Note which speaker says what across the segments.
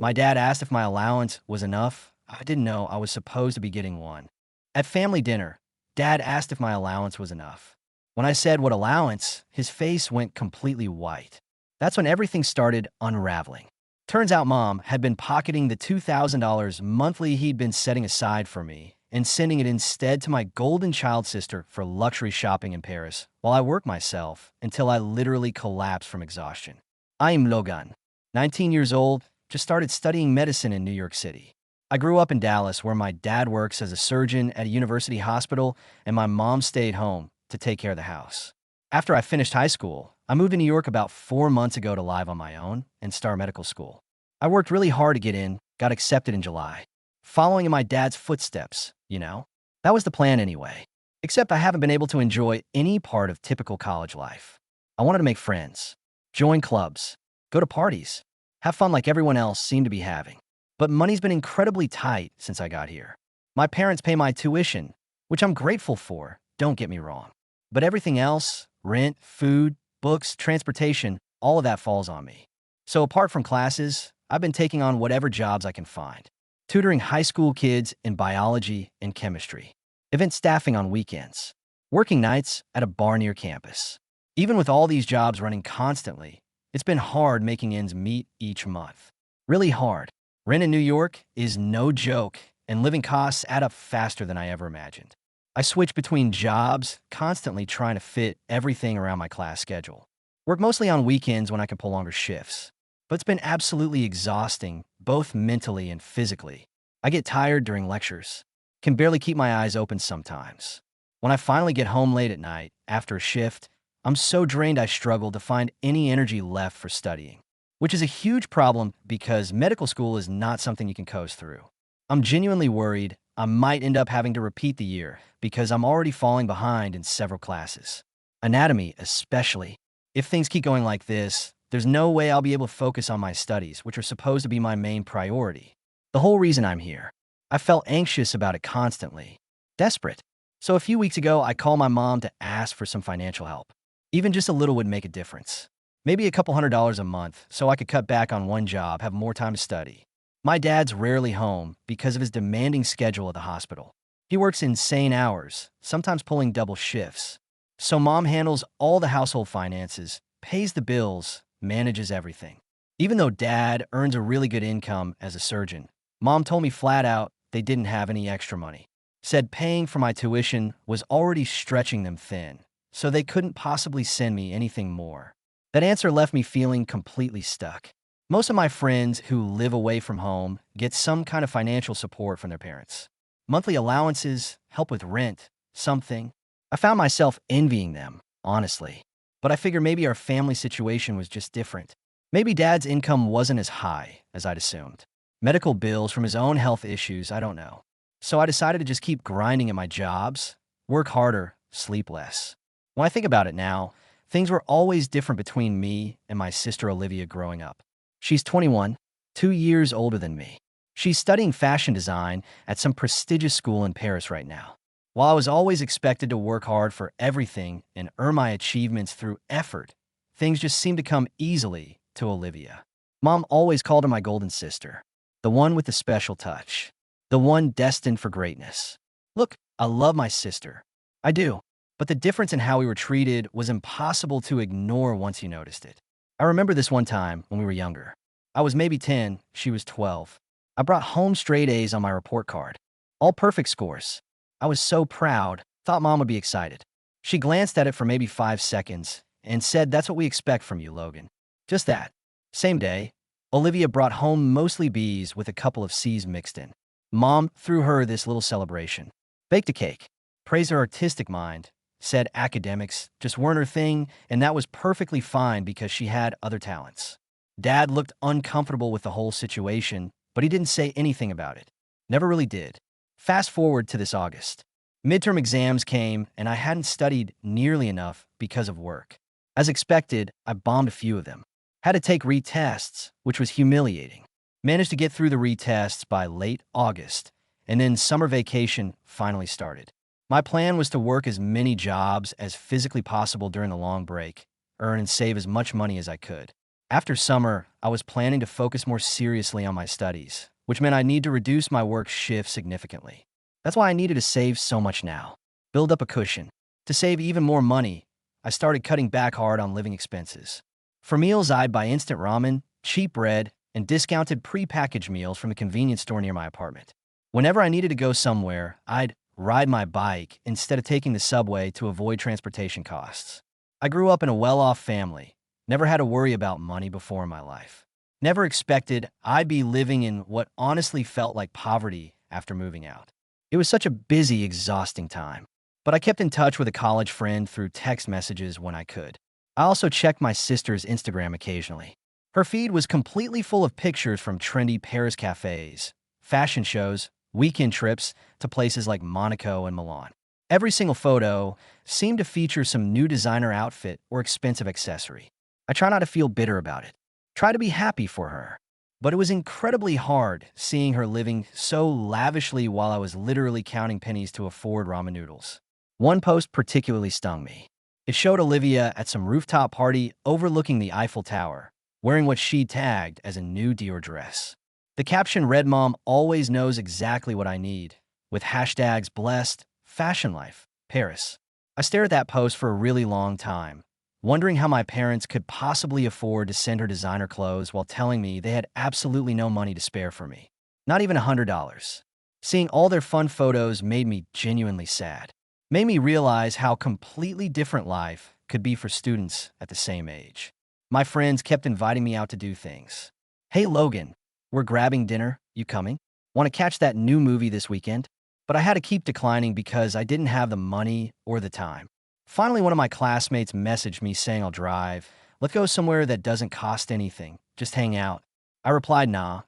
Speaker 1: My dad asked if my allowance was enough. I didn't know I was supposed to be getting one. At family dinner, Dad asked if my allowance was enough. When I said what allowance, his face went completely white. That's when everything started unraveling. Turns out Mom had been pocketing the $2,000 monthly he'd been setting aside for me and sending it instead to my golden child sister for luxury shopping in Paris while I worked myself until I literally collapsed from exhaustion. I'm Logan, 19 years old, just started studying medicine in New York City. I grew up in Dallas where my dad works as a surgeon at a university hospital and my mom stayed home to take care of the house. After I finished high school, I moved to New York about 4 months ago to live on my own and start medical school. I worked really hard to get in, got accepted in July. Following in my dad's footsteps, you know? That was the plan anyway. Except I haven't been able to enjoy any part of typical college life. I wanted to make friends, join clubs, go to parties, have fun like everyone else seemed to be having. But money's been incredibly tight since I got here. My parents pay my tuition, which I'm grateful for, don't get me wrong. But everything else, rent, food, books, transportation, all of that falls on me. So apart from classes, I've been taking on whatever jobs I can find. Tutoring high school kids in biology and chemistry. Event staffing on weekends. Working nights at a bar near campus. Even with all these jobs running constantly, it's been hard making ends meet each month. Really hard. Rent in New York is no joke, and living costs add up faster than I ever imagined. I switch between jobs, constantly trying to fit everything around my class schedule. Work mostly on weekends when I can pull longer shifts. But it's been absolutely exhausting, both mentally and physically. I get tired during lectures. Can barely keep my eyes open sometimes. When I finally get home late at night, after a shift, I'm so drained I struggle to find any energy left for studying. Which is a huge problem because medical school is not something you can coast through. I'm genuinely worried I might end up having to repeat the year because I'm already falling behind in several classes. Anatomy, especially. If things keep going like this, there's no way I'll be able to focus on my studies, which are supposed to be my main priority. The whole reason I'm here. I felt anxious about it constantly. Desperate. So a few weeks ago, I called my mom to ask for some financial help. Even just a little would make a difference. Maybe a couple $100s a month so I could cut back on one job, have more time to study. My dad's rarely home because of his demanding schedule at the hospital. He works insane hours, sometimes pulling double shifts. So Mom handles all the household finances, pays the bills, manages everything. Even though Dad earns a really good income as a surgeon, Mom told me flat out they didn't have any extra money. Said paying for my tuition was already stretching them thin, so they couldn't possibly send me anything more. That answer left me feeling completely stuck. Most of my friends who live away from home get some kind of financial support from their parents. Monthly allowances, help with rent, something. I found myself envying them, honestly. But I figured maybe our family situation was just different. Maybe Dad's income wasn't as high as I'd assumed. Medical bills from his own health issues, I don't know. So I decided to just keep grinding at my jobs, work harder, sleep less. When I think about it now, things were always different between me and my sister Olivia growing up. She's 21, 2 years older than me. She's studying fashion design at some prestigious school in Paris right now. While I was always expected to work hard for everything and earn my achievements through effort, things just seemed to come easily to Olivia. Mom always called her my golden sister, the one with the special touch, the one destined for greatness. Look, I love my sister. I do. But the difference in how we were treated was impossible to ignore once you noticed it. I remember this one time when we were younger. I was maybe 10, she was 12. I brought home straight A's on my report card. All perfect scores. I was so proud, thought Mom would be excited. She glanced at it for maybe 5 seconds and said, "That's what we expect from you, Logan." Just that. Same day, Olivia brought home mostly B's with a couple of C's mixed in. Mom threw her this little celebration. Baked a cake, praised her artistic mind, said academics just weren't her thing, and that was perfectly fine because she had other talents. Dad looked uncomfortable with the whole situation, but he didn't say anything about it. Never really did. Fast forward to this August. Midterm exams came, and I hadn't studied nearly enough because of work. As expected, I bombed a few of them. Had to take retests, which was humiliating. Managed to get through the retests by late August, and then summer vacation finally started. My plan was to work as many jobs as physically possible during the long break, earn and save as much money as I could. After summer, I was planning to focus more seriously on my studies, which meant I need to reduce my work shift significantly. That's why I needed to save so much now. Build up a cushion. To save even more money, I started cutting back hard on living expenses. For meals, I'd buy instant ramen, cheap bread, and discounted pre-packaged meals from a convenience store near my apartment. Whenever I needed to go somewhere, I'd ride my bike instead of taking the subway to avoid transportation costs. I grew up in a well-off family, never had to worry about money before in my life. Never expected I'd be living in what honestly felt like poverty after moving out. It was such a busy, exhausting time. But I kept in touch with a college friend through text messages when I could. I also checked my sister's Instagram occasionally. Her feed was completely full of pictures from trendy Paris cafes, fashion shows, weekend trips to places like Monaco and Milan. Every single photo seemed to feature some new designer outfit or expensive accessory. I try not to feel bitter about it. Try to be happy for her. But it was incredibly hard seeing her living so lavishly while I was literally counting pennies to afford ramen noodles. One post particularly stung me. It showed Olivia at some rooftop party overlooking the Eiffel Tower, wearing what she tagged as a new Dior dress. The caption read, "Mom always knows exactly what I need," with hashtags blessed, fashion life, Paris. I stared at that post for a really long time, wondering how my parents could possibly afford to send her designer clothes while telling me they had absolutely no money to spare for me. Not even $100. Seeing all their fun photos made me genuinely sad. Made me realize how completely different life could be for students at the same age. My friends kept inviting me out to do things. "Hey Logan, we're grabbing dinner, you coming? Want to catch that new movie this weekend?" But I had to keep declining because I didn't have the money or the time. Finally, one of my classmates messaged me saying, "I'll drive. Let's go somewhere that doesn't cost anything. Just hang out." I replied, "Nah.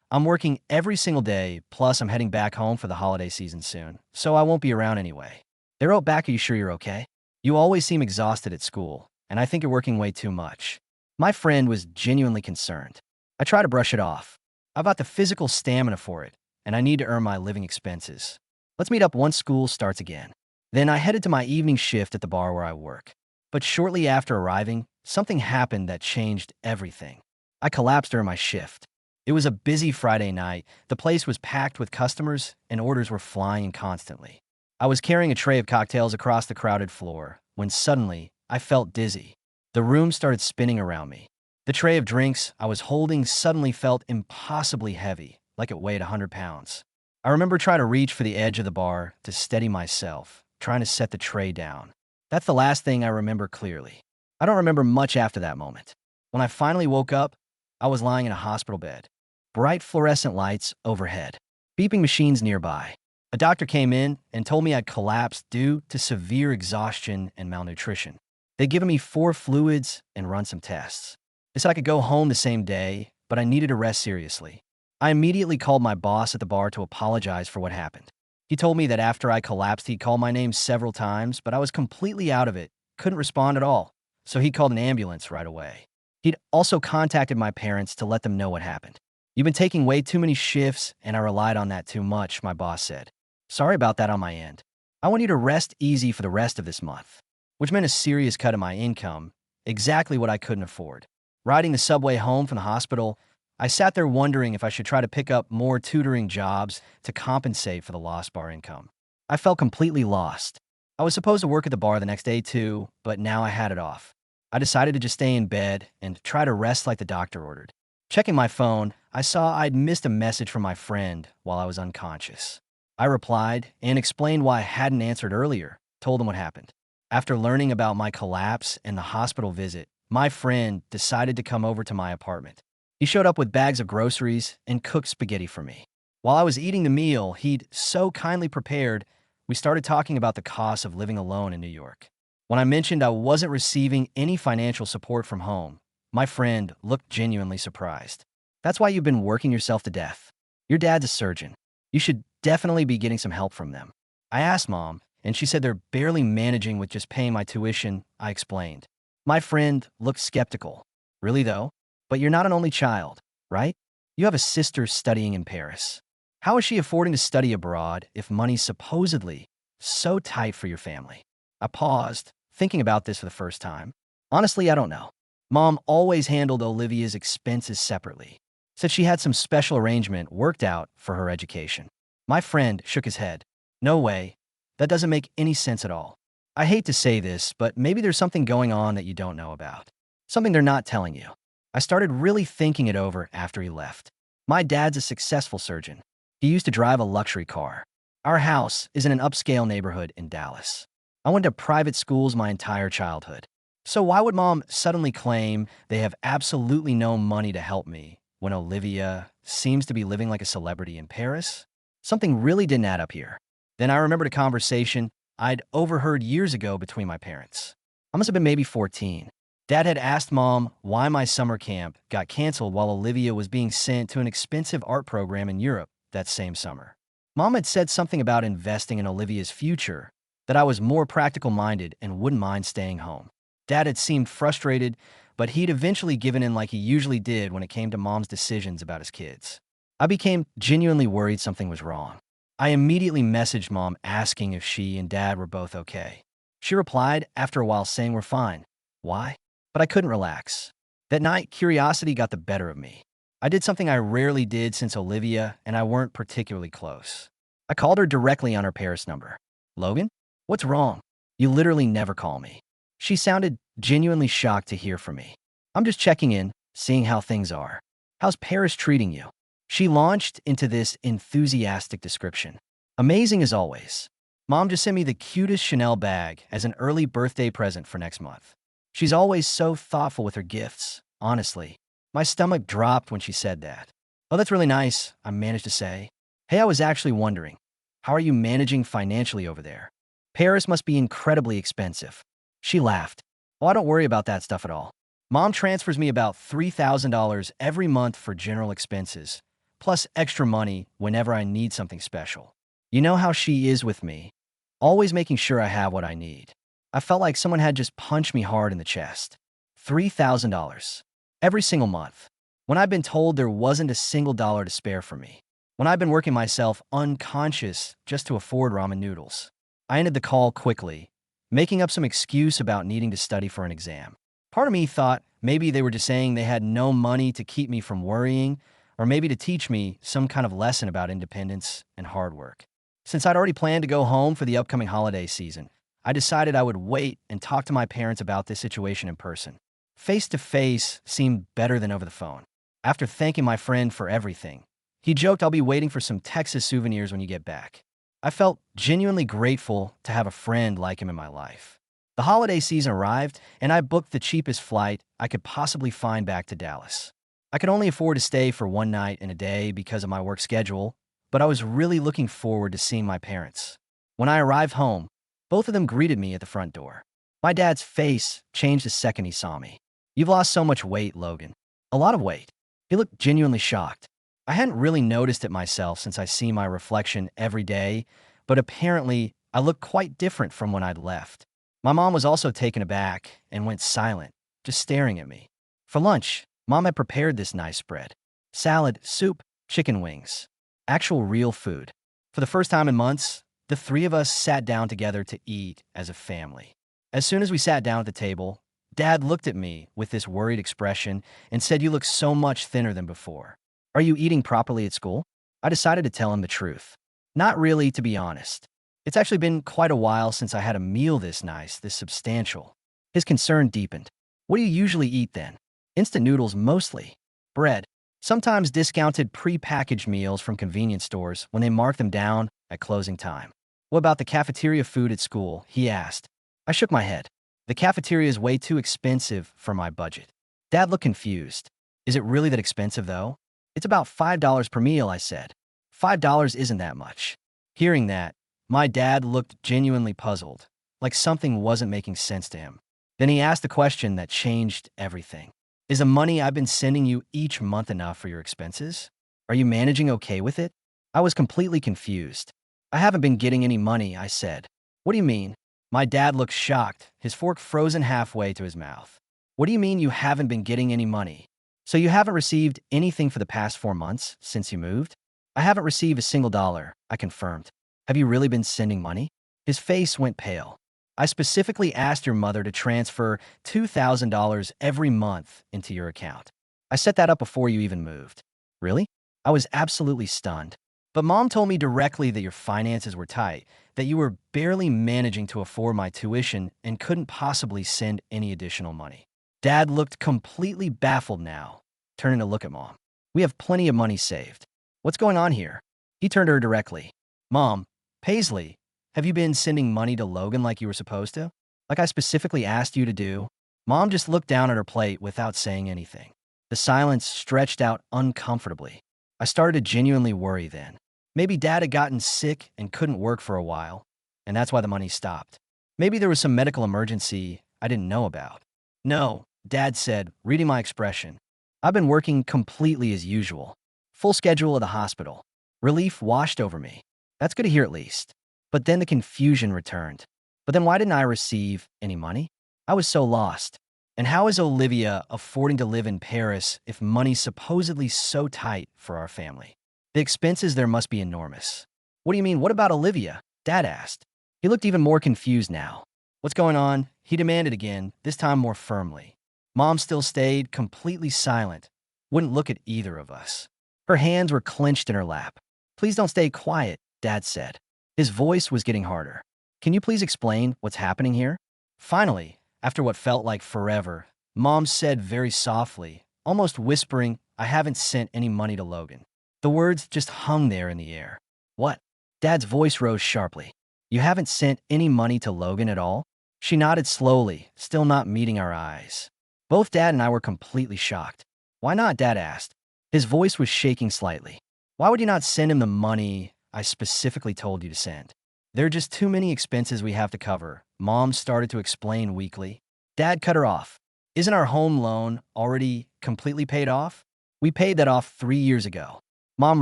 Speaker 1: I'm working every single day, plus I'm heading back home for the holiday season soon, so I won't be around anyway." They wrote back, "Are you sure you're okay? You always seem exhausted at school, and I think you're working way too much." My friend was genuinely concerned. I try to brush it off. I've got the physical stamina for it, and I need to earn my living expenses. Let's meet up once school starts again. Then I headed to my evening shift at the bar where I work. But shortly after arriving, something happened that changed everything. I collapsed during my shift. It was a busy Friday night. The place was packed with customers, and orders were flying constantly. I was carrying a tray of cocktails across the crowded floor when suddenly I felt dizzy. The room started spinning around me. The tray of drinks I was holding suddenly felt impossibly heavy, like it weighed 100 pounds. I remember trying to reach for the edge of the bar to steady myself, trying to set the tray down. That's the last thing I remember clearly. I don't remember much after that moment. When I finally woke up, I was lying in a hospital bed. Bright fluorescent lights overhead. Beeping machines nearby. A doctor came in and told me I'd collapsed due to severe exhaustion and malnutrition. They'd given me 4 fluids and run some tests. They said I could go home the same day, but I needed to rest seriously. I immediately called my boss at the bar to apologize for what happened. He told me that after I collapsed, he'd called my name several times, but I was completely out of it, couldn't respond at all, so he called an ambulance right away. He'd also contacted my parents to let them know what happened. "You've been taking way too many shifts, and I relied on that too much," my boss said. "Sorry about that on my end. I want you to rest easy for the rest of this month," which meant a serious cut in my income, exactly what I couldn't afford. Riding the subway home from the hospital, I sat there wondering if I should try to pick up more tutoring jobs to compensate for the lost bar income. I felt completely lost. I was supposed to work at the bar the next day too, but now I had it off. I decided to just stay in bed and try to rest like the doctor ordered. Checking my phone, I saw I'd missed a message from my friend while I was unconscious. I replied and explained why I hadn't answered earlier, told him what happened. After learning about my collapse and the hospital visit, my friend decided to come over to my apartment. He showed up with bags of groceries and cooked spaghetti for me. While I was eating the meal he'd so kindly prepared, we started talking about the cost of living alone in New York. When I mentioned I wasn't receiving any financial support from home, my friend looked genuinely surprised. "That's why you've been working yourself to death. Your dad's a surgeon. You should definitely be getting some help from them." I asked Mom, and she said they're barely managing with just paying my tuition. I explained. My friend looked skeptical. "Really though? But you're not an only child, right? You have a sister studying in Paris. How is she affording to study abroad if money's supposedly so tight for your family?" I paused, thinking about this for the first time. Honestly, I don't know. Mom always handled Olivia's expenses separately. Said she had some special arrangement worked out for her education. My friend shook his head. No way. That doesn't make any sense at all. I hate to say this, but maybe there's something going on that you don't know about. Something they're not telling you. I started really thinking it over after he left. My dad's a successful surgeon. He used to drive a luxury car. Our house is in an upscale neighborhood in Dallas. I went to private schools my entire childhood. So why would mom suddenly claim they have absolutely no money to help me when Olivia seems to be living like a celebrity in Paris? Something really didn't add up here. Then I remembered a conversation I'd overheard years ago between my parents. I must have been maybe 14. Dad had asked Mom why my summer camp got canceled while Olivia was being sent to an expensive art program in Europe that same summer. Mom had said something about investing in Olivia's future, that I was more practical-minded and wouldn't mind staying home. Dad had seemed frustrated, but he'd eventually given in like he usually did when it came to Mom's decisions about his kids. I became genuinely worried something was wrong. I immediately messaged Mom asking if she and Dad were both okay. She replied after a while saying we're fine. Why? But I couldn't relax. That night, curiosity got the better of me. I did something I rarely did since Olivia and I weren't particularly close. I called her directly on her Paris number. Logan? What's wrong? You literally never call me. She sounded genuinely shocked to hear from me. I'm just checking in, seeing how things are. How's Paris treating you? She launched into this enthusiastic description. Amazing as always. Mom just sent me the cutest Chanel bag as an early birthday present for next month. She's always so thoughtful with her gifts, honestly. My stomach dropped when she said that. Oh, that's really nice, I managed to say. Hey, I was actually wondering, how are you managing financially over there? Paris must be incredibly expensive. She laughed. Oh, I don't worry about that stuff at all. Mom transfers me about $3,000 every month for general expenses, plus extra money whenever I need something special. You know how she is with me, always making sure I have what I need. I felt like someone had just punched me hard in the chest. $3,000 every single month. When I've been told there wasn't a single dollar to spare for me. When I've been working myself unconscious just to afford ramen noodles. I ended the call quickly, making up some excuse about needing to study for an exam. Part of me thought maybe they were just saying they had no money to keep me from worrying, or maybe to teach me some kind of lesson about independence and hard work. Since I'd already planned to go home for the upcoming holiday season, I decided I would wait and talk to my parents about this situation in person. Face-to-face seemed better than over the phone. After thanking my friend for everything, he joked I'll be waiting for some Texas souvenirs when you get back. I felt genuinely grateful to have a friend like him in my life. The holiday season arrived, and I booked the cheapest flight I could possibly find back to Dallas. I could only afford to stay for one night and a day because of my work schedule, but I was really looking forward to seeing my parents. When I arrived home, both of them greeted me at the front door. My dad's face changed the second he saw me. You've lost so much weight, Logan. A lot of weight. He looked genuinely shocked. I hadn't really noticed it myself since I see my reflection every day, but apparently I looked quite different from when I'd left. My mom was also taken aback and went silent, just staring at me. For lunch, Mom had prepared this nice spread. Salad, soup, chicken wings. Actual real food. For the first time in months, the three of us sat down together to eat as a family. As soon as we sat down at the table, Dad looked at me with this worried expression and said, "You look so much thinner than before. Are you eating properly at school?" I decided to tell him the truth. Not really, to be honest. It's actually been quite a while since I had a meal this nice, this substantial. His concern deepened. What do you usually eat then? Instant noodles mostly. Bread. Sometimes discounted pre-packaged meals from convenience stores when they mark them down at closing time. What about the cafeteria food at school? He asked. I shook my head. The cafeteria is way too expensive for my budget. Dad looked confused. Is it really that expensive, though? It's about $5 per meal, I said. $5 isn't that much. Hearing that, my dad looked genuinely puzzled, like something wasn't making sense to him. Then he asked a question that changed everything. Is the money I've been sending you each month enough for your expenses? Are you managing okay with it? I was completely confused. I haven't been getting any money, I said. What do you mean? My dad looked shocked, his fork frozen halfway to his mouth. What do you mean you haven't been getting any money? So you haven't received anything for the past 4 months since you moved? I haven't received a single dollar, I confirmed. Have you really been sending money? His face went pale. I specifically asked your mother to transfer $2,000 every month into your account. I set that up before you even moved. Really? I was absolutely stunned. But mom told me directly that your finances were tight, that you were barely managing to afford my tuition and couldn't possibly send any additional money. Dad looked completely baffled now, turning to look at mom. We have plenty of money saved. What's going on here? He turned to her directly. Mom, Paisley, have you been sending money to Logan like you were supposed to? Like I specifically asked you to do? Mom just looked down at her plate without saying anything. The silence stretched out uncomfortably. I started to genuinely worry then. Maybe Dad had gotten sick and couldn't work for a while, and that's why the money stopped. Maybe there was some medical emergency I didn't know about. No, Dad said, reading my expression. I've been working completely as usual. Full schedule at the hospital. Relief washed over me. That's good to hear at least. But then the confusion returned. But then why didn't I receive any money? I was so lost. And how is Olivia affording to live in Paris if money's supposedly so tight for our family? The expenses there must be enormous. What do you mean, what about Olivia? Dad asked. He looked even more confused now. What's going on? He demanded again, this time more firmly. Mom still stayed completely silent, wouldn't look at either of us. Her hands were clenched in her lap. Please don't stay quiet, Dad said. His voice was getting harder. Can you please explain what's happening here? Finally, after what felt like forever, Mom said very softly, almost whispering, I haven't sent any money to Logan. The words just hung there in the air. What? Dad's voice rose sharply. You haven't sent any money to Logan at all? She nodded slowly, still not meeting our eyes. Both Dad and I were completely shocked. Why not? Dad asked. His voice was shaking slightly. Why would you not send him the money I specifically told you to send? There are just too many expenses we have to cover, Mom started to explain weakly. Dad cut her off. Isn't our home loan already completely paid off? We paid that off 3 years ago. Mom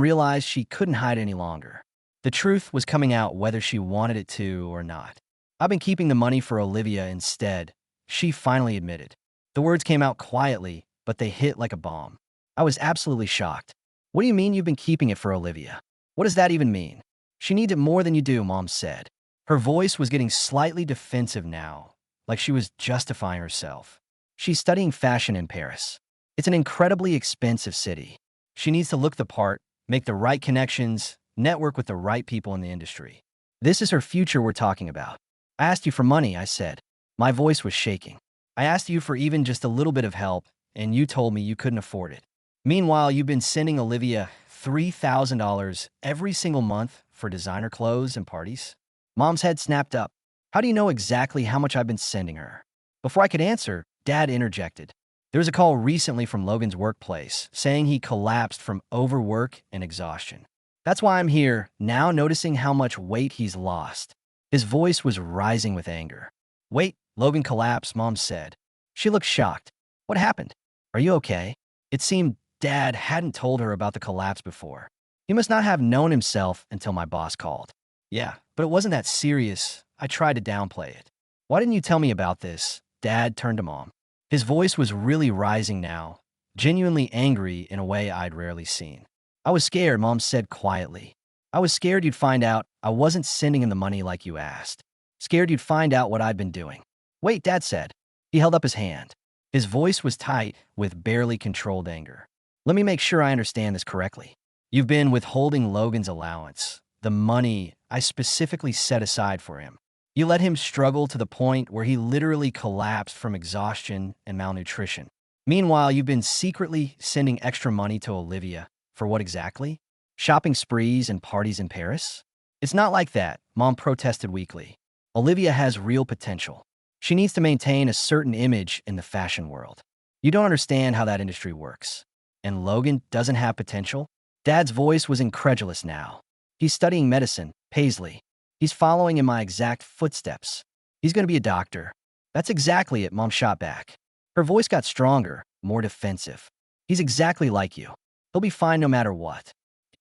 Speaker 1: realized she couldn't hide any longer. The truth was coming out whether she wanted it to or not. I've been keeping the money for Olivia instead, she finally admitted. The words came out quietly, but they hit like a bomb. I was absolutely shocked. What do you mean you've been keeping it for Olivia? What does that even mean? She needs it more than you do, Mom said. Her voice was getting slightly defensive now, like she was justifying herself. She's studying fashion in Paris. It's an incredibly expensive city. She needs to look the part, make the right connections, network with the right people in the industry. This is her future we're talking about. I asked you for money, I said. My voice was shaking. I asked you for even just a little bit of help, and you told me you couldn't afford it. Meanwhile, you've been sending Olivia $3,000 every single month for designer clothes and parties. Mom's head snapped up. How do you know exactly how much I've been sending her? Before I could answer, Dad interjected. There was a call recently from Logan's workplace saying he collapsed from overwork and exhaustion. That's why I'm here, now noticing how much weight he's lost. His voice was rising with anger. Wait, Logan collapsed, Mom said. She looked shocked. What happened? Are you okay? It seemed Dad hadn't told her about the collapse before. He must not have known himself until my boss called. Yeah, but it wasn't that serious. I tried to downplay it. Why didn't you tell me about this? Dad turned to Mom. His voice was really rising now, genuinely angry in a way I'd rarely seen. I was scared, Mom said quietly. I was scared you'd find out I wasn't sending him the money like you asked. Scared you'd find out what I'd been doing. Wait, Dad said. He held up his hand. His voice was tight with barely controlled anger. Let me make sure I understand this correctly. You've been withholding Logan's allowance, the money I specifically set aside for him. You let him struggle to the point where he literally collapsed from exhaustion and malnutrition. Meanwhile, you've been secretly sending extra money to Olivia. For what exactly? Shopping sprees and parties in Paris? It's not like that, Mom protested weakly. Olivia has real potential. She needs to maintain a certain image in the fashion world. You don't understand how that industry works. And Logan doesn't have potential? Dad's voice was incredulous now. He's studying medicine, Paisley. He's following in my exact footsteps. He's going to be a doctor. That's exactly it, Mom shot back. Her voice got stronger, more defensive. He's exactly like you. He'll be fine no matter what.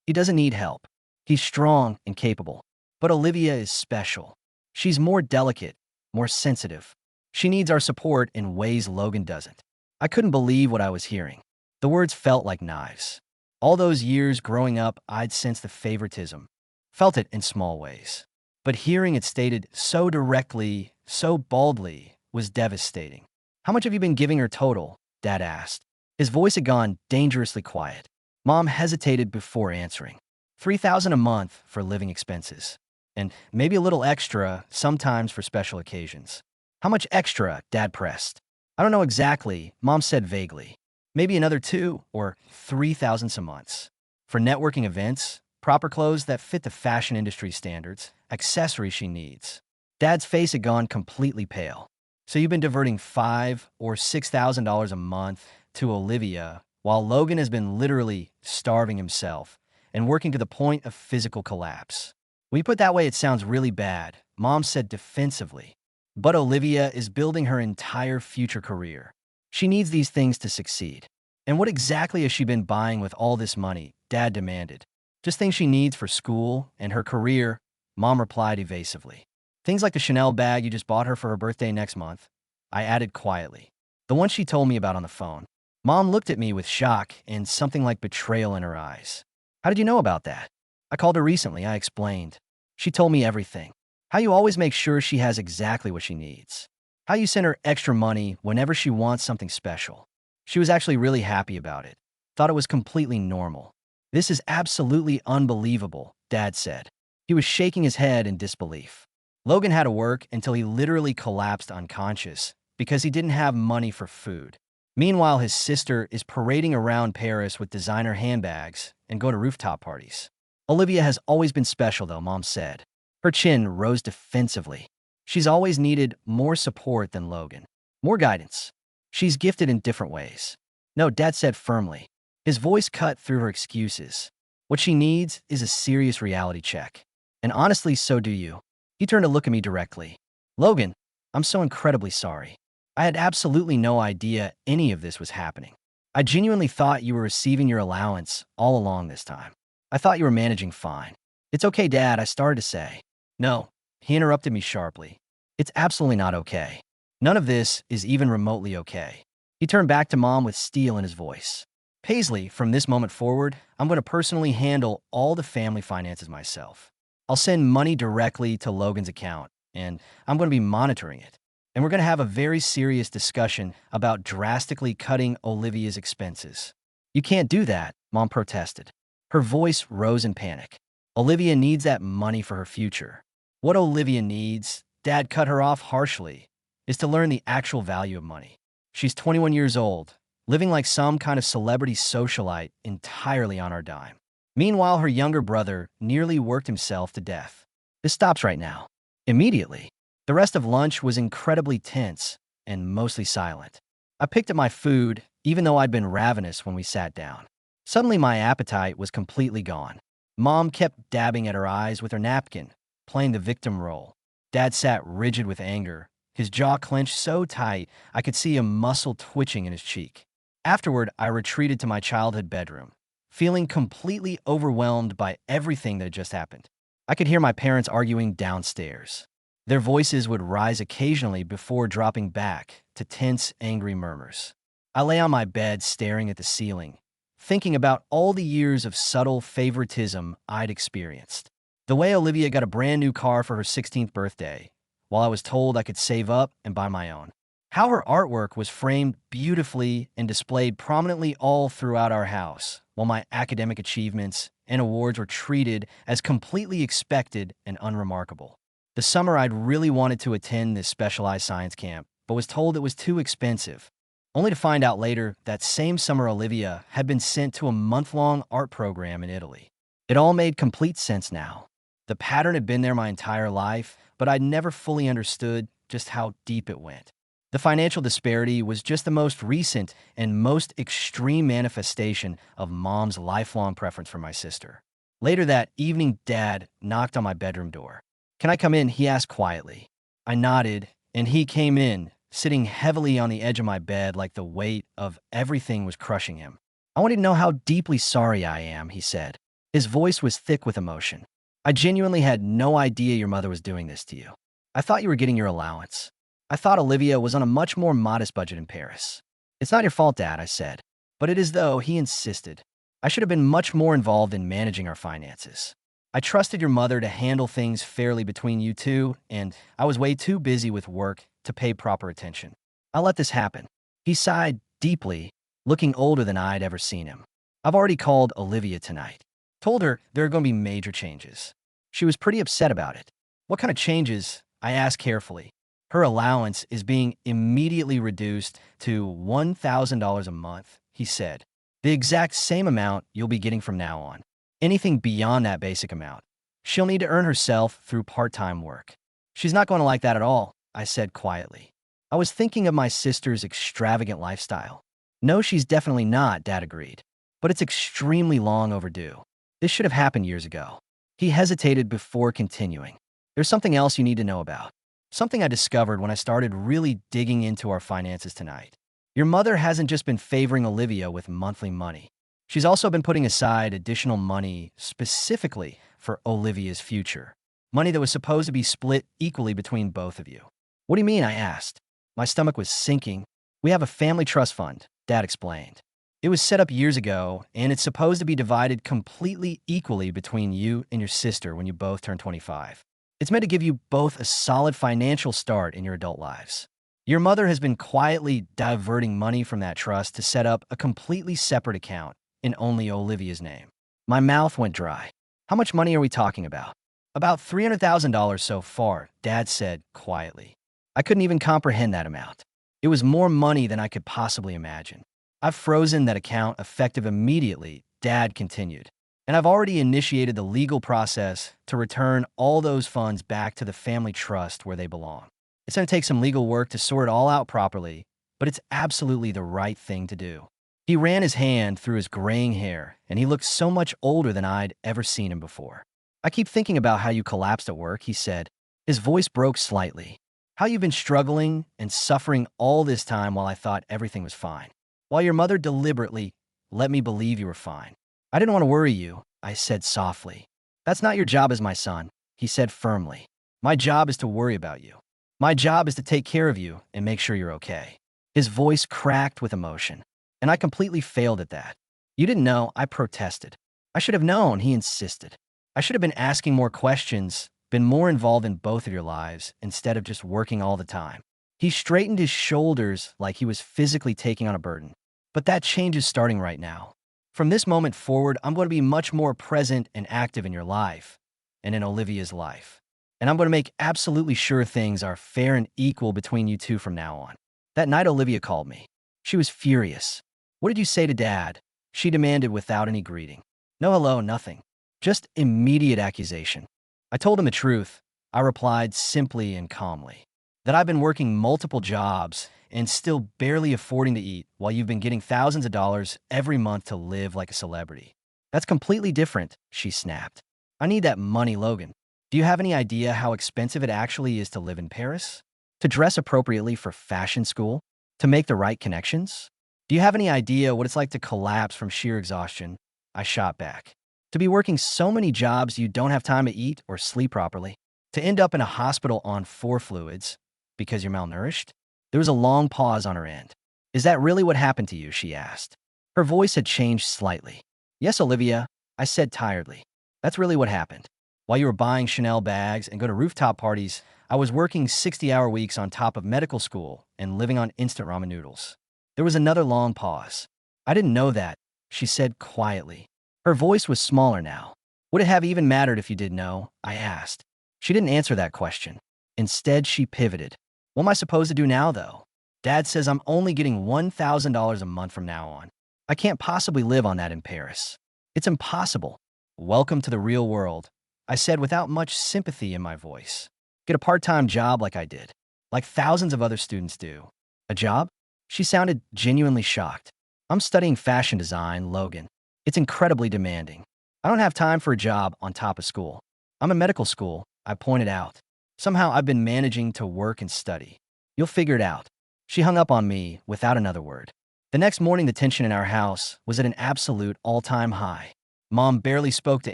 Speaker 1: He doesn't need help. He's strong and capable. But Olivia is special. She's more delicate, more sensitive. She needs our support in ways Logan doesn't. I couldn't believe what I was hearing. The words felt like knives. All those years growing up, I'd sensed the favoritism. Felt it in small ways. But hearing it stated so directly, so baldly, was devastating. How much have you been giving her total? Dad asked. His voice had gone dangerously quiet. Mom hesitated before answering. 3,000 a month for living expenses. And maybe a little extra, sometimes for special occasions. How much extra? Dad pressed. I don't know exactly, Mom said vaguely. Maybe another 2 or 3,000 some months. For networking events, proper clothes that fit the fashion industry standards, accessories she needs. Dad's face had gone completely pale. So you've been diverting $5,000 or $6,000 a month to Olivia, while Logan has been literally starving himself and working to the point of physical collapse. When you put it that way, it sounds really bad, Mom said defensively. But Olivia is building her entire future career. She needs these things to succeed. And what exactly has she been buying with all this money? Dad demanded. Just things she needs for school and her career, Mom replied evasively. Things like the Chanel bag you just bought her for her birthday next month, I added quietly. The one she told me about on the phone. Mom looked at me with shock and something like betrayal in her eyes. How did you know about that? I called her recently, I explained. She told me everything. How you always make sure she has exactly what she needs. How you send her extra money whenever she wants something special. She was actually really happy about it. Thought it was completely normal. This is absolutely unbelievable, Dad said. He was shaking his head in disbelief. Logan had to work until he literally collapsed unconscious because he didn't have money for food. Meanwhile, his sister is parading around Paris with designer handbags and go to rooftop parties. Olivia has always been special, though, Mom said. Her chin rose defensively. She's always needed more support than Logan. More guidance. She's gifted in different ways. No, Dad said firmly. His voice cut through her excuses. What she needs is a serious reality check. And honestly, so do you. He turned to look at me directly. Logan, I'm so incredibly sorry. I had absolutely no idea any of this was happening. I genuinely thought you were receiving your allowance all along this time. I thought you were managing fine. It's okay, Dad, I started to say. No, he interrupted me sharply. It's absolutely not okay. None of this is even remotely okay. He turned back to Mom with steel in his voice. Paisley, from this moment forward, I'm going to personally handle all the family finances myself. I'll send money directly to Logan's account, and I'm going to be monitoring it. And we're going to have a very serious discussion about drastically cutting Olivia's expenses. You can't do that, Mom protested. Her voice rose in panic. Olivia needs that money for her future. What Olivia needs, Dad cut her off harshly, is to learn the actual value of money. She's 21 years old, living like some kind of celebrity socialite entirely on our dime. Meanwhile, her younger brother nearly worked himself to death. This stops right now. Immediately. The rest of lunch was incredibly tense and mostly silent. I picked up my food, even though I'd been ravenous when we sat down. Suddenly, my appetite was completely gone. Mom kept dabbing at her eyes with her napkin, playing the victim role. Dad sat rigid with anger, his jaw clenched so tight I could see a muscle twitching in his cheek. Afterward, I retreated to my childhood bedroom, feeling completely overwhelmed by everything that had just happened. I could hear my parents arguing downstairs. Their voices would rise occasionally before dropping back to tense, angry murmurs. I lay on my bed staring at the ceiling, thinking about all the years of subtle favoritism I'd experienced. The way Olivia got a brand new car for her 16th birthday, while I was told I could save up and buy my own. How her artwork was framed beautifully and displayed prominently all throughout our house, while my academic achievements and awards were treated as completely expected and unremarkable. The summer I'd really wanted to attend this specialized science camp, but was told it was too expensive, only to find out later that same summer Olivia had been sent to a month-long art program in Italy. It all made complete sense now. The pattern had been there my entire life, but I'd never fully understood just how deep it went. The financial disparity was just the most recent and most extreme manifestation of Mom's lifelong preference for my sister. Later that evening, Dad knocked on my bedroom door. Can I come in? He asked quietly. I nodded, and he came in, sitting heavily on the edge of my bed like the weight of everything was crushing him. I want you to know how deeply sorry I am, he said. His voice was thick with emotion. I genuinely had no idea your mother was doing this to you. I thought you were getting your allowance. I thought Olivia was on a much more modest budget in Paris. It's not your fault, Dad, I said. But it is though, he insisted. I should have been much more involved in managing our finances. I trusted your mother to handle things fairly between you two, and I was way too busy with work to pay proper attention. I let this happen. He sighed deeply, looking older than I'd ever seen him. I've already called Olivia tonight. Told her there are going to be major changes. She was pretty upset about it. What kind of changes? I asked carefully. Her allowance is being immediately reduced to $1,000 a month, he said. The exact same amount you'll be getting from now on. Anything beyond that basic amount, she'll need to earn herself through part-time work. She's not going to like that at all, I said quietly. I was thinking of my sister's extravagant lifestyle. No, she's definitely not, Dad agreed. But it's extremely long overdue. This should have happened years ago. He hesitated before continuing. There's something else you need to know about. Something I discovered when I started really digging into our finances tonight. Your mother hasn't just been favoring Olivia with monthly money. She's also been putting aside additional money specifically for Olivia's future. Money that was supposed to be split equally between both of you. What do you mean? I asked. My stomach was sinking. We have a family trust fund, Dad explained. It was set up years ago, and it's supposed to be divided completely equally between you and your sister when you both turn 25. It's meant to give you both a solid financial start in your adult lives. Your mother has been quietly diverting money from that trust to set up a completely separate account in only Olivia's name. My mouth went dry. How much money are we talking about? About $300,000 so far, Dad said quietly. I couldn't even comprehend that amount. It was more money than I could possibly imagine. I've frozen that account effective immediately, Dad continued. And I've already initiated the legal process to return all those funds back to the family trust where they belong. It's going to take some legal work to sort it all out properly, but it's absolutely the right thing to do. He ran his hand through his graying hair, and he looked so much older than I'd ever seen him before. I keep thinking about how you collapsed at work, he said. His voice broke slightly. How you've been struggling and suffering all this time while I thought everything was fine. While your mother deliberately let me believe you were fine. I didn't want to worry you, I said softly. That's not your job as my son, he said firmly. My job is to worry about you. My job is to take care of you and make sure you're okay. His voice cracked with emotion, and I completely failed at that. You didn't know, I protested. I should have known, he insisted. I should have been asking more questions, been more involved in both of your lives instead of just working all the time. He straightened his shoulders like he was physically taking on a burden. But that change is starting right now. From this moment forward, I'm going to be much more present and active in your life and in Olivia's life. And I'm going to make absolutely sure things are fair and equal between you two from now on. That night, Olivia called me. She was furious. What did you say to Dad? She demanded without any greeting. No hello, nothing. Just immediate accusation. I told him the truth. I replied simply and calmly. That I've been working multiple jobs and still barely affording to eat while you've been getting thousands of dollars every month to live like a celebrity. That's completely different, she snapped. I need that money, Logan. Do you have any idea how expensive it actually is to live in Paris? To dress appropriately for fashion school? To make the right connections? Do you have any idea what it's like to collapse from sheer exhaustion? I shot back. To be working so many jobs you don't have time to eat or sleep properly? To end up in a hospital on 4 fluids because you're malnourished? There was a long pause on her end. Is that really what happened to you? She asked. Her voice had changed slightly. Yes, Olivia, I said tiredly. That's really what happened. While you were buying Chanel bags and go to rooftop parties, I was working 60-hour weeks on top of medical school and living on instant ramen noodles. There was another long pause. I didn't know that, she said quietly. Her voice was smaller now. Would it have even mattered if you did know? I asked. She didn't answer that question. Instead, she pivoted. What am I supposed to do now, though? Dad says I'm only getting $1,000 a month from now on. I can't possibly live on that in Paris. It's impossible. Welcome to the real world, I said without much sympathy in my voice. Get a part-time job like I did, like thousands of other students do. A job? She sounded genuinely shocked. I'm studying fashion design, Logan. It's incredibly demanding. I don't have time for a job on top of school. I'm in medical school, I pointed out. Somehow I've been managing to work and study. You'll figure it out. She hung up on me without another word. The next morning, the tension in our house was at an absolute all-time high. Mom barely spoke to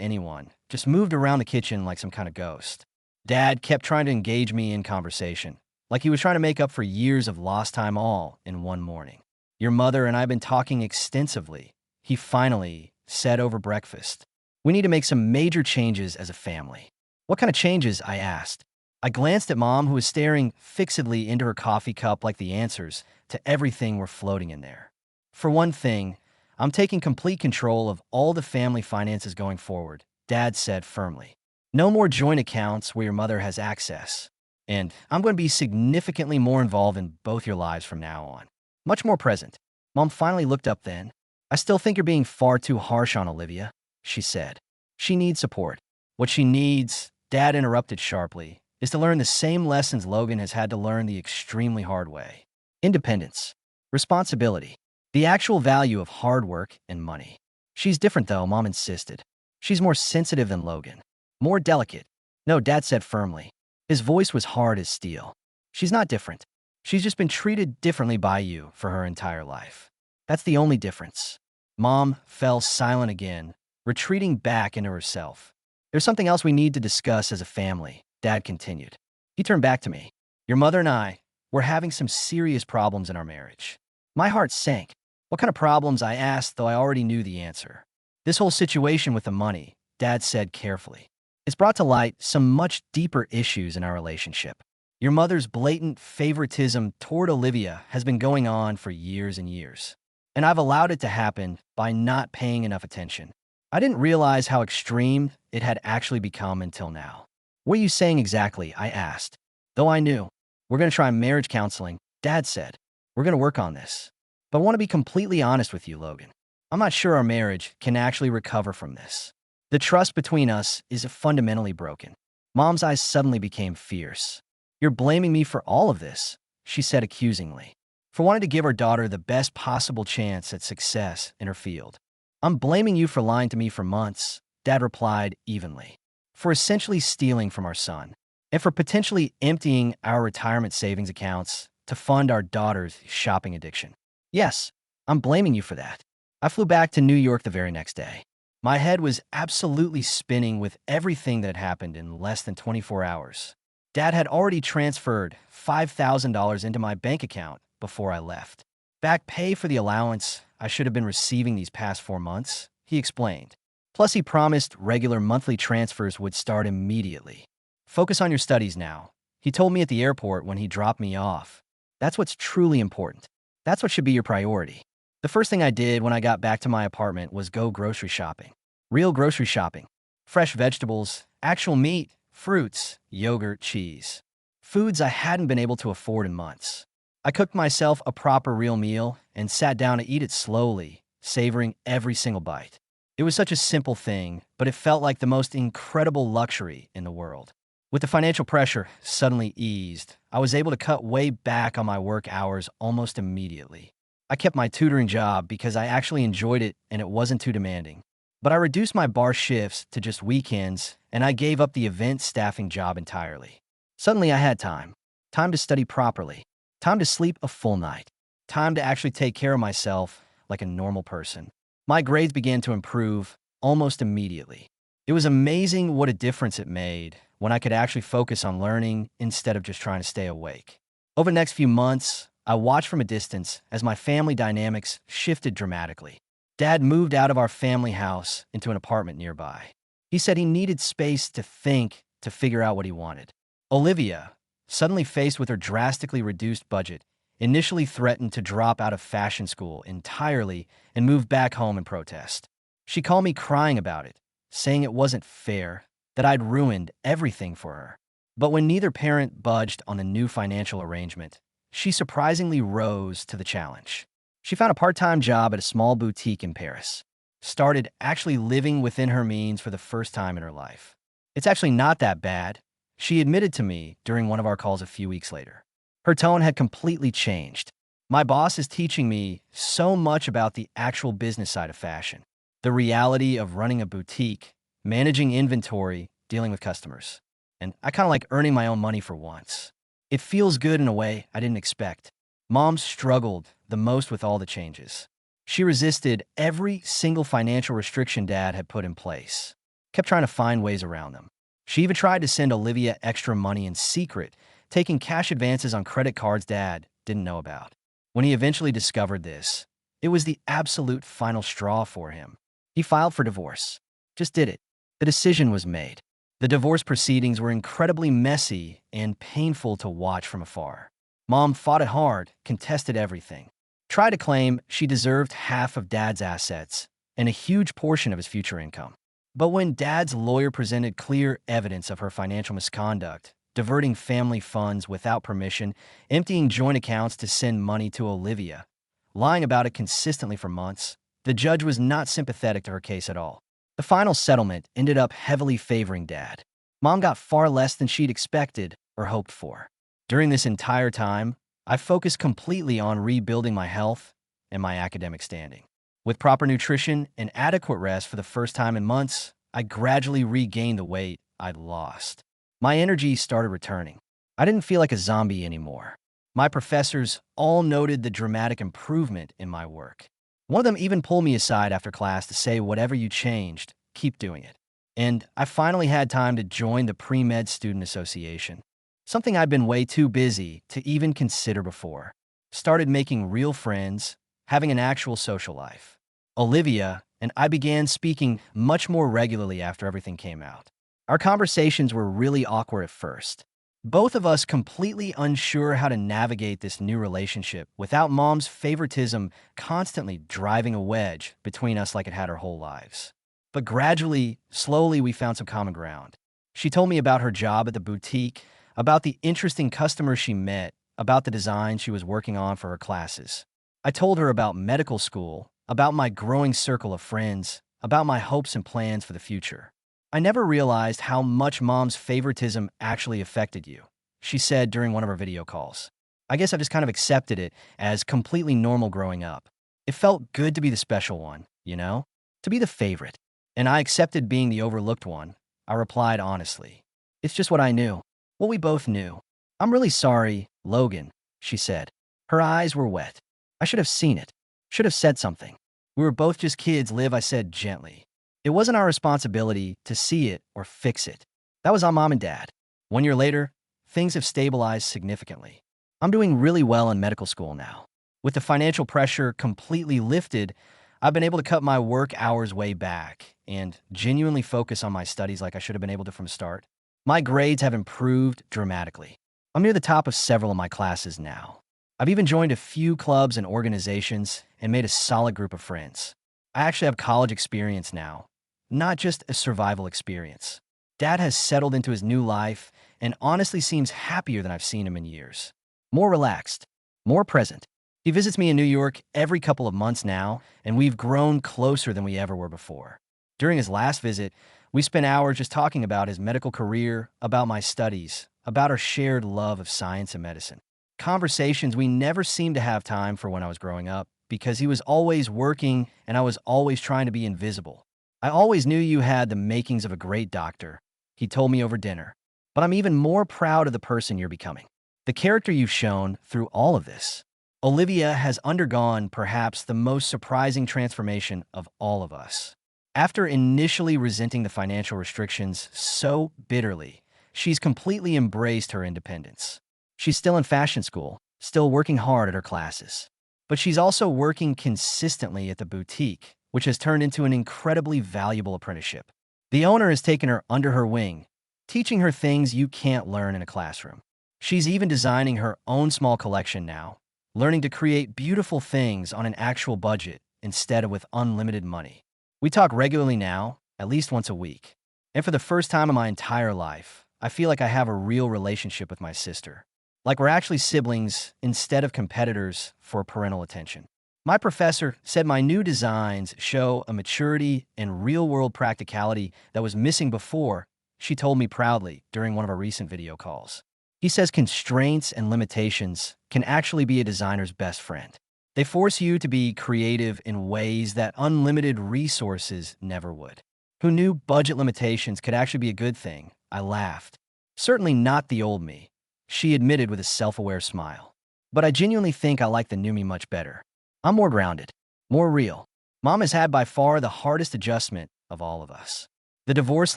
Speaker 1: anyone, just moved around the kitchen like some kind of ghost. Dad kept trying to engage me in conversation, like he was trying to make up for years of lost time all in one morning. Your mother and I have been talking extensively, he finally said over breakfast. We need to make some major changes as a family. What kind of changes? I asked. I glanced at Mom, who was staring fixedly into her coffee cup like the answers to everything were floating in there. For one thing, I'm taking complete control of all the family finances going forward, Dad said firmly. No more joint accounts where your mother has access. And I'm going to be significantly more involved in both your lives from now on. Much more present. Mom finally looked up then. I still think you're being far too harsh on Olivia, she said. She needs support. What she needs, Dad interrupted sharply, is to learn the same lessons Logan has had to learn the extremely hard way. Independence, responsibility, the actual value of hard work and money. She's different though, Mom insisted. She's more sensitive than Logan. More delicate. No, Dad said firmly. His voice was hard as steel. She's not different. She's just been treated differently by you for her entire life. That's the only difference. Mom fell silent again, retreating back into herself. There's something else we need to discuss as a family, Dad continued. He turned back to me. Your mother and I, we're having some serious problems in our marriage. My heart sank. What kind of problems? I asked, though I already knew the answer. This whole situation with the money, Dad said carefully. It's brought to light some much deeper issues in our relationship. Your mother's blatant favoritism toward Olivia has been going on for years and years. And I've allowed it to happen by not paying enough attention. I didn't realize how extreme it had actually become until now. What are you saying exactly? I asked. Though I knew. We're going to try marriage counseling, Dad said. We're going to work on this. But I want to be completely honest with you, Logan. I'm not sure our marriage can actually recover from this. The trust between us is fundamentally broken. Mom's eyes suddenly became fierce. You're blaming me for all of this, she said accusingly. For wanting to give our daughter the best possible chance at success in her field. I'm blaming you for lying to me for months, Dad replied evenly. For essentially stealing from our son. And for potentially emptying our retirement savings accounts to fund our daughter's shopping addiction. Yes, I'm blaming you for that. I flew back to New York the very next day. My head was absolutely spinning with everything that had happened in less than 24 hours. Dad had already transferred $5,000 into my bank account before I left. Back pay for the allowance I should have been receiving these past 4 months, he explained. Plus, he promised regular monthly transfers would start immediately. Focus on your studies now, he told me at the airport when he dropped me off. That's what's truly important. That's what should be your priority. The first thing I did when I got back to my apartment was go grocery shopping. Real grocery shopping. Fresh vegetables, actual meat, fruits, yogurt, cheese. Foods I hadn't been able to afford in months. I cooked myself a proper real meal and sat down to eat it slowly, savoring every single bite. It was such a simple thing, but it felt like the most incredible luxury in the world. With the financial pressure suddenly eased, I was able to cut way back on my work hours almost immediately. I kept my tutoring job because I actually enjoyed it and it wasn't too demanding. But I reduced my bar shifts to just weekends, and I gave up the event staffing job entirely. Suddenly I had time. Time to study properly. Time to sleep a full night. Time to actually take care of myself like a normal person. My grades began to improve almost immediately. It was amazing what a difference it made when I could actually focus on learning instead of just trying to stay awake. Over the next few months, I watched from a distance as my family dynamics shifted dramatically. Dad moved out of our family house into an apartment nearby. He said he needed space to think, to figure out what he wanted. Olivia, suddenly faced with her drastically reduced budget, initially threatened to drop out of fashion school entirely and move back home in protest. She called me crying about it, saying it wasn't fair, that I'd ruined everything for her. But when neither parent budged on the new financial arrangement, she surprisingly rose to the challenge. She found a part-time job at a small boutique in Paris. Started actually living within her means for the first time in her life. It's actually not that bad, she admitted to me during one of our calls a few weeks later. Her tone had completely changed. My boss is teaching me so much about the actual business side of fashion. The reality of running a boutique, managing inventory, dealing with customers. And I kind of like earning my own money for once. It feels good in a way I didn't expect. Mom struggled the most with all the changes. She resisted every single financial restriction Dad had put in place. Kept trying to find ways around them. She even tried to send Olivia extra money in secret, taking cash advances on credit cards Dad didn't know about. When he eventually discovered this, it was the absolute final straw for him. He filed for divorce. Just did it. The decision was made. The divorce proceedings were incredibly messy and painful to watch from afar. Mom fought it hard, contested everything, tried to claim she deserved half of Dad's assets and a huge portion of his future income. But when Dad's lawyer presented clear evidence of her financial misconduct, diverting family funds without permission, emptying joint accounts to send money to Olivia, lying about it consistently for months, the judge was not sympathetic to her case at all. The final settlement ended up heavily favoring Dad. Mom got far less than she'd expected or hoped for. During this entire time, I focused completely on rebuilding my health and my academic standing. With proper nutrition and adequate rest for the first time in months, I gradually regained the weight I'd lost. My energy started returning. I didn't feel like a zombie anymore. My professors all noted the dramatic improvement in my work. One of them even pulled me aside after class to say, "Whatever you changed, keep doing it." And I finally had time to join the Pre-Med Student Association, something I'd been way too busy to even consider before. Started making real friends, having an actual social life. Olivia and I began speaking much more regularly after everything came out. Our conversations were really awkward at first. Both of us completely unsure how to navigate this new relationship without Mom's favoritism constantly driving a wedge between us like it had our whole lives. But gradually, slowly, we found some common ground. She told me about her job at the boutique, about the interesting customers she met, about the designs she was working on for her classes. I told her about medical school, about my growing circle of friends, about my hopes and plans for the future. "I never realized how much Mom's favoritism actually affected you," she said during one of our video calls. "I guess I just kind of accepted it as completely normal growing up. It felt good to be the special one, you know? To be the favorite. And I accepted being the overlooked one," I replied honestly. "It's just what I knew. What we both knew." "I'm really sorry, Logan," she said. Her eyes were wet. "I should have seen it. Should have said something. We were both just kids, Liv," I said gently. "It wasn't our responsibility to see it or fix it. That was on Mom and Dad." 1 year later, things have stabilized significantly. I'm doing really well in medical school now. With the financial pressure completely lifted, I've been able to cut my work hours way back and genuinely focus on my studies like I should have been able to from the start. My grades have improved dramatically. I'm near the top of several of my classes now. I've even joined a few clubs and organizations and made a solid group of friends. I actually have college experience now, not just a survival experience. Dad has settled into his new life and honestly seems happier than I've seen him in years. More relaxed, more present. He visits me in New York every couple of months now, and we've grown closer than we ever were before. During his last visit, we spent hours just talking about his medical career, about my studies, about our shared love of science and medicine. Conversations we never seemed to have time for when I was growing up, because he was always working and I was always trying to be invisible. "I always knew you had the makings of a great doctor," he told me over dinner. "But I'm even more proud of the person you're becoming. The character you've shown through all of this." Olivia has undergone perhaps the most surprising transformation of all of us. After initially resenting the financial restrictions so bitterly, she's completely embraced her independence. She's still in fashion school, still working hard at her classes. But she's also working consistently at the boutique, which has turned into an incredibly valuable apprenticeship. The owner has taken her under her wing, teaching her things you can't learn in a classroom. She's even designing her own small collection now, learning to create beautiful things on an actual budget instead of with unlimited money. We talk regularly now, at least once a week. And for the first time in my entire life, I feel like I have a real relationship with my sister. Like we're actually siblings instead of competitors for parental attention. My professor said my new designs show a maturity and real-world practicality that was missing before, she told me proudly during one of our recent video calls. He says constraints and limitations can actually be a designer's best friend. They force you to be creative in ways that unlimited resources never would. Who knew budget limitations could actually be a good thing? I laughed. Certainly not the old me, she admitted with a self-aware smile. But I genuinely think I like the new me much better. I'm more grounded, more real. Mom has had by far the hardest adjustment of all of us. The divorce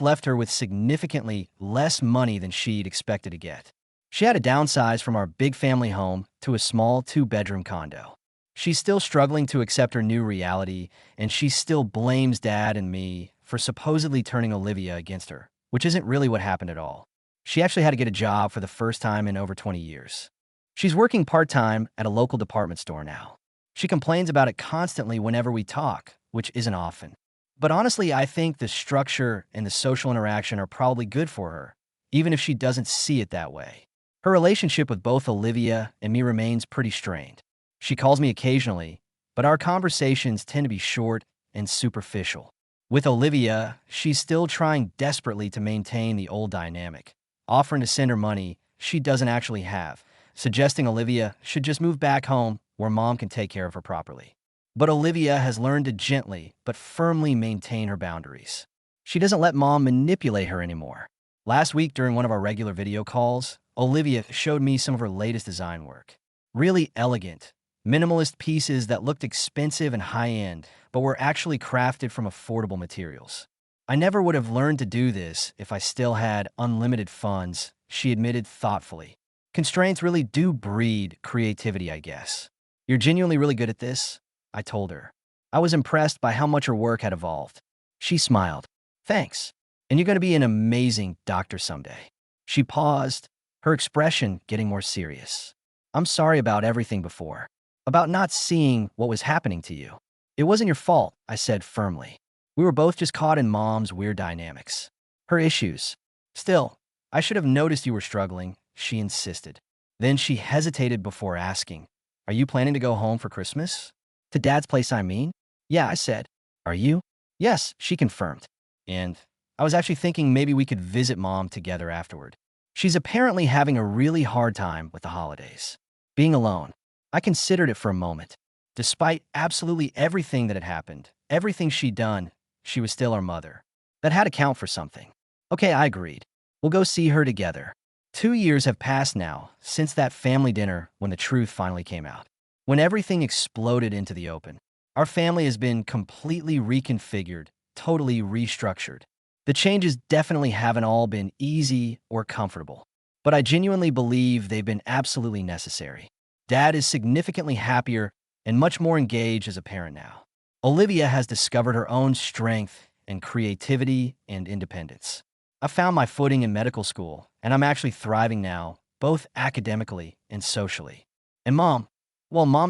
Speaker 1: left her with significantly less money than she'd expected to get. She had to downsize from our big family home to a small 2-bedroom condo. She's still struggling to accept her new reality, and she still blames Dad and me for supposedly turning Olivia against her, which isn't really what happened at all. She actually had to get a job for the first time in over 20 years. She's working part-time at a local department store now. She complains about it constantly whenever we talk, which isn't often. But honestly, I think the structure and the social interaction are probably good for her, even if she doesn't see it that way. Her relationship with both Olivia and me remains pretty strained. She calls me occasionally, but our conversations tend to be short and superficial. With Olivia, she's still trying desperately to maintain the old dynamic, offering to send her money she doesn't actually have, suggesting Olivia should just move back home where mom can take care of her properly. But Olivia has learned to gently but firmly maintain her boundaries. She doesn't let mom manipulate her anymore. Last week, during one of our regular video calls, Olivia showed me some of her latest design work. Really elegant, minimalist pieces that looked expensive and high-end, but were actually crafted from affordable materials. I never would have learned to do this if I still had unlimited funds, she admitted thoughtfully. Constraints really do breed creativity, I guess. You're genuinely really good at this, I told her. I was impressed by how much her work had evolved. She smiled. Thanks. And you're going to be an amazing doctor someday. She paused, her expression getting more serious. I'm sorry about everything before, about not seeing what was happening to you. It wasn't your fault, I said firmly. We were both just caught in mom's weird dynamics. Her issues. Still, I should have noticed you were struggling, she insisted. Then she hesitated before asking, Are you planning to go home for Christmas? To Dad's place, I mean? Yeah, I said. Are you? Yes, she confirmed. And I was actually thinking maybe we could visit Mom together afterward. She's apparently having a really hard time with the holidays. Being alone. I considered it for a moment. Despite absolutely everything that had happened, everything she'd done, she was still our mother. That had to count for something. Okay, I agreed. We'll go see her together. 2 years have passed now since that family dinner when the truth finally came out. When everything exploded into the open. Our family has been completely reconfigured, totally restructured. The changes definitely haven't all been easy or comfortable, but I genuinely believe they've been absolutely necessary. Dad is significantly happier and much more engaged as a parent now. Olivia has discovered her own strength and creativity and independence. I found my footing in medical school, and I'm actually thriving now, both academically and socially. And Mom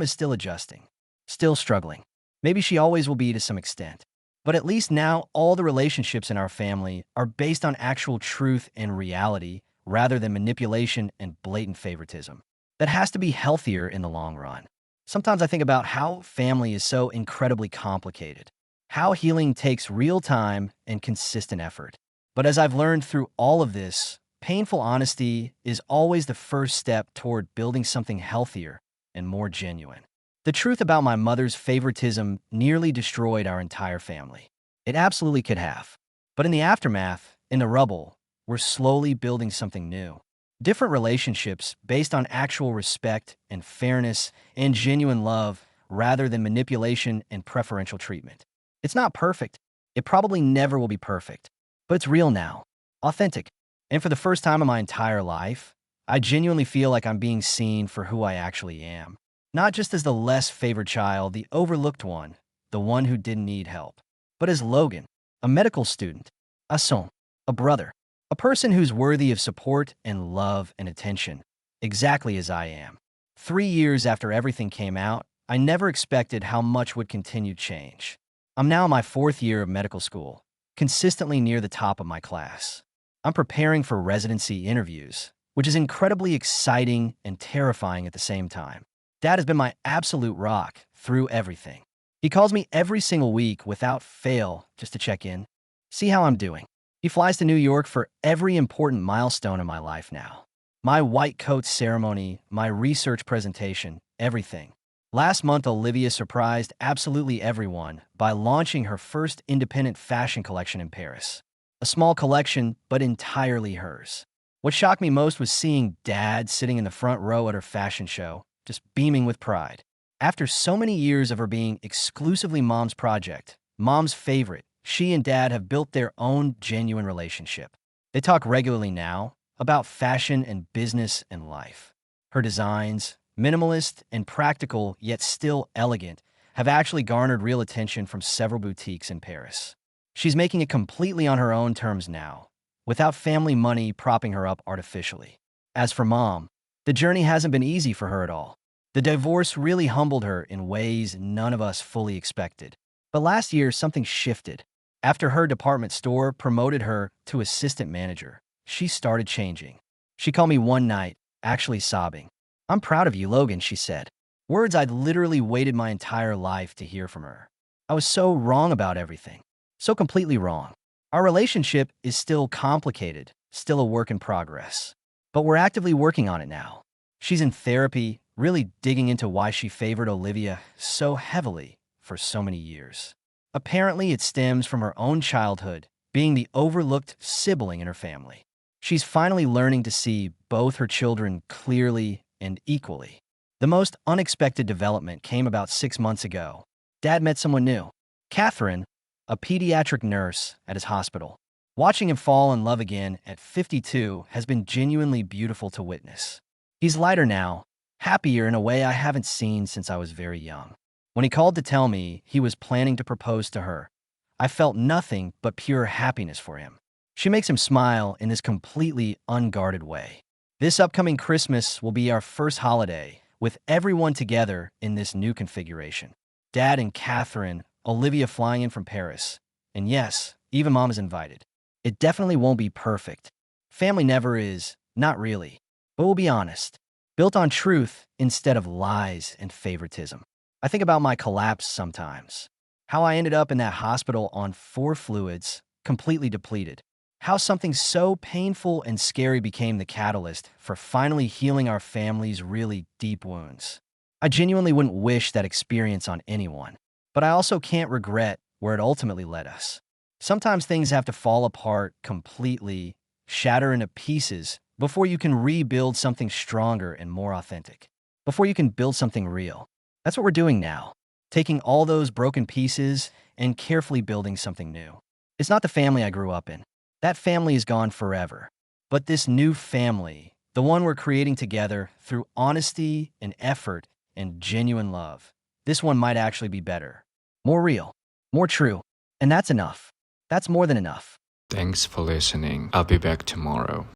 Speaker 1: is still adjusting, still struggling. Maybe she always will be to some extent. But at least now, all the relationships in our family are based on actual truth and reality rather than manipulation and blatant favoritism. That has to be healthier in the long run. Sometimes I think about how family is so incredibly complicated, how healing takes real time and consistent effort. But as I've learned through all of this, painful honesty is always the first step toward building something healthier and more genuine. The truth about my mother's favoritism nearly destroyed our entire family. It absolutely could have. But in the aftermath, in the rubble, we're slowly building something new. Different relationships based on actual respect and fairness and genuine love rather than manipulation and preferential treatment. It's not perfect. It probably never will be perfect. But it's real now, authentic. And for the first time in my entire life, I genuinely feel like I'm being seen for who I actually am. Not just as the less favored child, the overlooked one, the one who didn't need help, but as Logan, a medical student, a son, a brother, a person who's worthy of support and love and attention, exactly as I am. 3 years after everything came out, I never expected how much would continue to change. I'm now in my 4th year of medical school, consistently near the top of my class. I'm preparing for residency interviews, which is incredibly exciting and terrifying at the same time. Dad has been my absolute rock through everything. He calls me every single week without fail just to check in, see how I'm doing. He flies to New York for every important milestone in my life now. My white coat ceremony, my research presentation, everything. Last month, Olivia surprised absolutely everyone by launching her first independent fashion collection in Paris. A small collection, but entirely hers. What shocked me most was seeing Dad sitting in the front row at her fashion show, just beaming with pride. After so many years of her being exclusively Mom's project, Mom's favorite, she and Dad have built their own genuine relationship. They talk regularly now about fashion and business and life. Her designs, minimalist and practical yet still elegant, have actually garnered real attention from several boutiques in Paris. She's making it completely on her own terms now, without family money propping her up artificially. As for Mom, the journey hasn't been easy for her at all. The divorce really humbled her in ways none of us fully expected. But last year, something shifted. After her department store promoted her to assistant manager, she started changing. She called me one night, actually sobbing. "I'm proud of you, Logan," she said. Words I'd literally waited my entire life to hear from her. I was so wrong about everything. So completely wrong. Our relationship is still complicated, still a work in progress. But we're actively working on it now. She's in therapy, really digging into why she favored Olivia so heavily for so many years. Apparently, it stems from her own childhood, being the overlooked sibling in her family. She's finally learning to see both her children clearly and equally. The most unexpected development came about 6 months ago. Dad met someone new, Catherine, a pediatric nurse at his hospital. Watching him fall in love again at 52 has been genuinely beautiful to witness. He's lighter now, happier in a way I haven't seen since I was very young. When he called to tell me he was planning to propose to her, I felt nothing but pure happiness for him. She makes him smile in this completely unguarded way. This upcoming Christmas will be our first holiday with everyone together in this new configuration. Dad and Catherine, Olivia flying in from Paris. And yes, even Mom is invited. It definitely won't be perfect. Family never is, not really. But we'll be honest, built on truth instead of lies and favoritism. I think about my collapse sometimes. How I ended up in that hospital on 4 fluids, completely depleted. How something so painful and scary became the catalyst for finally healing our family's really deep wounds. I genuinely wouldn't wish that experience on anyone, but I also can't regret where it ultimately led us. Sometimes things have to fall apart completely, shatter into pieces, before you can rebuild something stronger and more authentic. Before you can build something real. That's what we're doing now, taking all those broken pieces and carefully building something new. It's not the family I grew up in. That family is gone forever. But this new family, the one we're creating together through honesty and effort and genuine love, this one might actually be better, more real, more true. And that's enough. That's more than enough.
Speaker 2: Thanks for listening. I'll be back tomorrow.